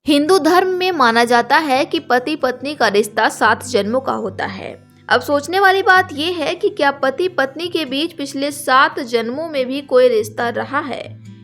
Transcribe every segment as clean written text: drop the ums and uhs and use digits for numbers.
हिंदू धर्म में माना जाता है कि पति पत्नी का रिश्ता 7 जन्मों का होता है। अब सोचने वाली बात यह है कि क्या पति पत्नी के बीच पिछले 7 जन्मों में भी कोई रिश्ता रहा है।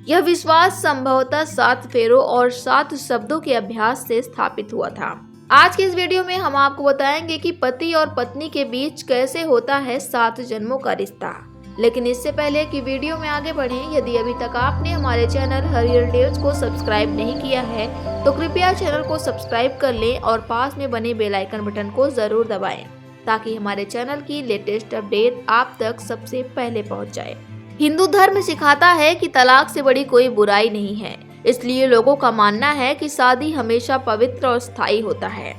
यह विश्वास संभवतः 7 फेरों और 7 शब्दों के अभ्यास से स्थापित हुआ था। आज के इस वीडियो में हम आपको बताएंगे कि पति और पत्नी के बीच कैसे होता है 7 जन्मों का रिश्ता। लेकिन इससे पहले कि वीडियो में आगे बढ़ें, यदि अभी तक आपने हमारे चैनल हरियर टेल्स को सब्सक्राइब नहीं किया है तो कृपया चैनल को सब्सक्राइब कर लें और पास में बने बेल आइकन बटन को जरूर दबाएं ताकि हमारे चैनल की लेटेस्ट अपडेट आप तक सबसे पहले पहुंच जाए। हिंदू धर्म सिखाता है कि तलाक से बड़ी कोई बुराई नहीं है, इसलिए लोगों का मानना है कि शादी हमेशा पवित्र और स्थायी होता है।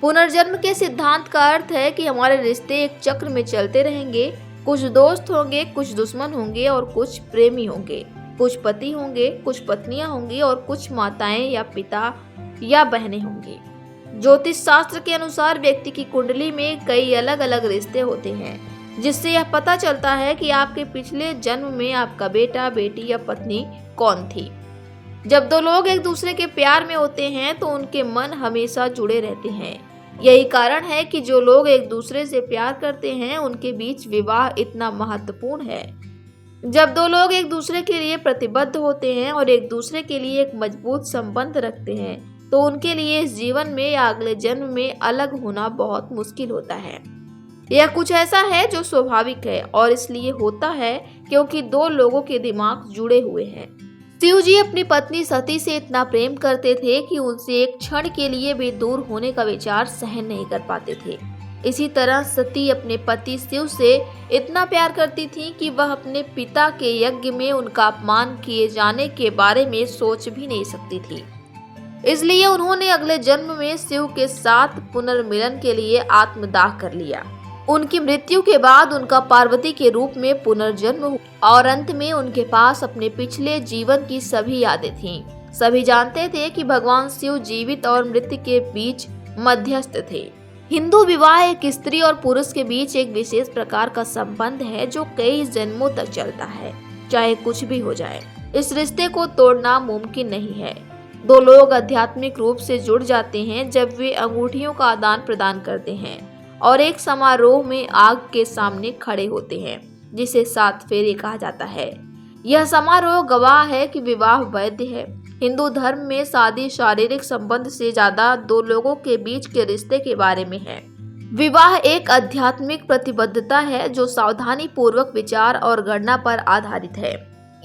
पुनर्जन्म के सिद्धांत का अर्थ है कि हमारे रिश्ते एक चक्र में चलते रहेंगे। कुछ दोस्त होंगे, कुछ दुश्मन होंगे और कुछ प्रेमी होंगे, कुछ पति होंगे, कुछ पत्नियां होंगी और कुछ माताएं या पिता या बहनें होंगी। ज्योतिष शास्त्र के अनुसार व्यक्ति की कुंडली में कई अलग अलग रिश्ते होते हैं, जिससे यह पता चलता है कि आपके पिछले जन्म में आपका बेटा, बेटी या पत्नी कौन थी। जब दो लोग एक दूसरे के प्यार में होते हैं तो उनके मन हमेशा जुड़े रहते हैं। यही कारण है कि जो लोग एक दूसरे से प्यार करते हैं उनके बीच विवाह इतना महत्वपूर्ण है। जब दो लोग एक दूसरे के लिए प्रतिबद्ध होते हैं और एक दूसरे के लिए एक मजबूत संबंध रखते हैं तो उनके लिए इस जीवन में या अगले जन्म में अलग होना बहुत मुश्किल होता है। यह कुछ ऐसा है जो स्वाभाविक है और इसलिए होता है क्योंकि दो लोगों के दिमाग जुड़े हुए हैं। शिव जी अपनी पत्नी सती से इतना प्रेम करते थे कि उनसे एक क्षण के लिए भी दूर होने का विचार सहन नहीं कर पाते थे। इसी तरह सती अपने पति शिव से इतना प्यार करती थी कि वह अपने पिता के यज्ञ में उनका अपमान किए जाने के बारे में सोच भी नहीं सकती थी। इसलिए उन्होंने अगले जन्म में शिव के साथ पुनर्मिलन के लिए आत्मदाह कर लिया। उनकी मृत्यु के बाद उनका पार्वती के रूप में पुनर्जन्म हुआ और अंत में उनके पास अपने पिछले जीवन की सभी यादें थीं। सभी जानते थे कि भगवान शिव जीवित और मृत्यु के बीच मध्यस्थ थे। हिंदू विवाह एक स्त्री और पुरुष के बीच एक विशेष प्रकार का संबंध है जो कई जन्मों तक चलता है, चाहे कुछ भी हो जाए। इस रिश्ते को तोड़ना मुमकिन नहीं है। दो लोग आध्यात्मिक रूप से जुड़ जाते हैं जब वे अंगूठियों का आदान प्रदान करते हैं और एक समारोह में आग के सामने खड़े होते हैं, जिसे 7 फेरे कहा जाता है। यह समारोह गवाह है कि विवाह वैध है। हिंदू धर्म में शादी शारीरिक संबंध से ज्यादा दो लोगों के बीच के रिश्ते के बारे में है। विवाह एक आध्यात्मिक प्रतिबद्धता है जो सावधानी पूर्वक विचार और गणना पर आधारित है।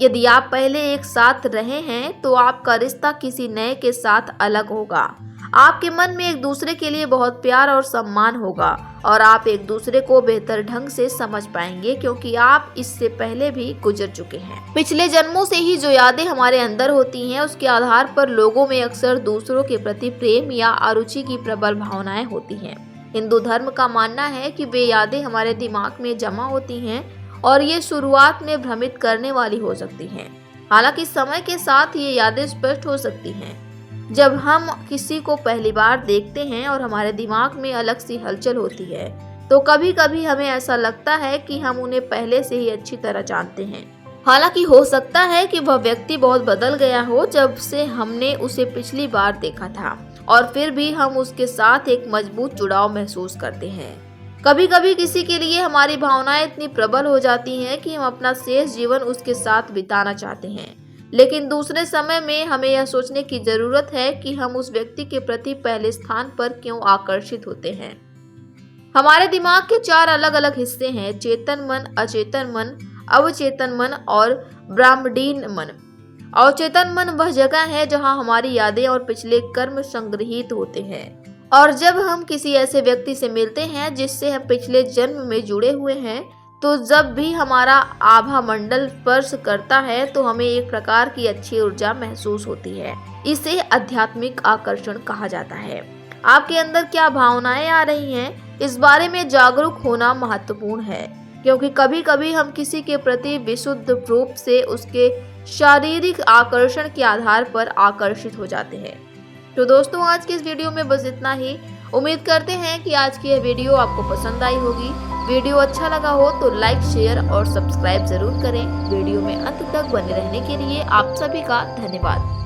यदि आप पहले एक साथ रहे हैं तो आपका रिश्ता किसी नए के साथ अलग होगा। आपके मन में एक दूसरे के लिए बहुत प्यार और सम्मान होगा और आप एक दूसरे को बेहतर ढंग से समझ पाएंगे क्योंकि आप इससे पहले भी गुजर चुके हैं। पिछले जन्मों से ही जो यादें हमारे अंदर होती हैं उसके आधार पर लोगों में अक्सर दूसरों के प्रति प्रेम या अरुचि की प्रबल भावनाएं होती हैं। हिंदू धर्म का मानना है कि वे यादें हमारे दिमाग में जमा होती हैं और ये शुरुआत में भ्रमित करने वाली हो सकती हैं। हालांकि समय के साथ ये यादें स्पष्ट हो सकती हैं। जब हम किसी को पहली बार देखते हैं और हमारे दिमाग में अलग सी हलचल होती है तो कभी कभी हमें ऐसा लगता है कि हम उन्हें पहले से ही अच्छी तरह जानते हैं। हालांकि हो सकता है कि वह व्यक्ति बहुत बदल गया हो जब से हमने उसे पिछली बार देखा था और फिर भी हम उसके साथ एक मजबूत जुड़ाव महसूस करते हैं। कभी कभी किसी के लिए हमारी भावनाएं इतनी प्रबल हो जाती हैं कि हम अपना शेष जीवन उसके साथ बिताना चाहते हैं, लेकिन दूसरे समय में हमें यह सोचने की जरूरत है कि हम उस व्यक्ति के प्रति पहले स्थान पर क्यों आकर्षित होते हैं। हमारे दिमाग के 4 अलग अलग हिस्से हैं: चेतन मन, अचेतन मन, अवचेतन मन और ब्रह्मांडीय मन। अवचेतन मन वह जगह है जहां हमारी यादें और पिछले कर्म संग्रहित होते हैं और जब हम किसी ऐसे व्यक्ति से मिलते हैं जिससे हम पिछले जन्म में जुड़े हुए हैं तो जब भी हमारा आभा मंडल स्पर्श करता है तो हमें एक प्रकार की अच्छी ऊर्जा महसूस होती है। इसे आध्यात्मिक आकर्षण कहा जाता है। आपके अंदर क्या भावनाएं आ रही हैं, इस बारे में जागरूक होना महत्वपूर्ण है क्योंकि कभी कभी हम किसी के प्रति विशुद्ध रूप से उसके शारीरिक आकर्षण के आधार पर आकर्षित हो जाते हैं। तो दोस्तों, आज की इस वीडियो में बस इतना ही। उम्मीद करते हैं कि आज की यह वीडियो आपको पसंद आई होगी। वीडियो अच्छा लगा हो तो लाइक, शेयर और सब्सक्राइब जरूर करें। वीडियो में अंत तक बने रहने के लिए आप सभी का धन्यवाद।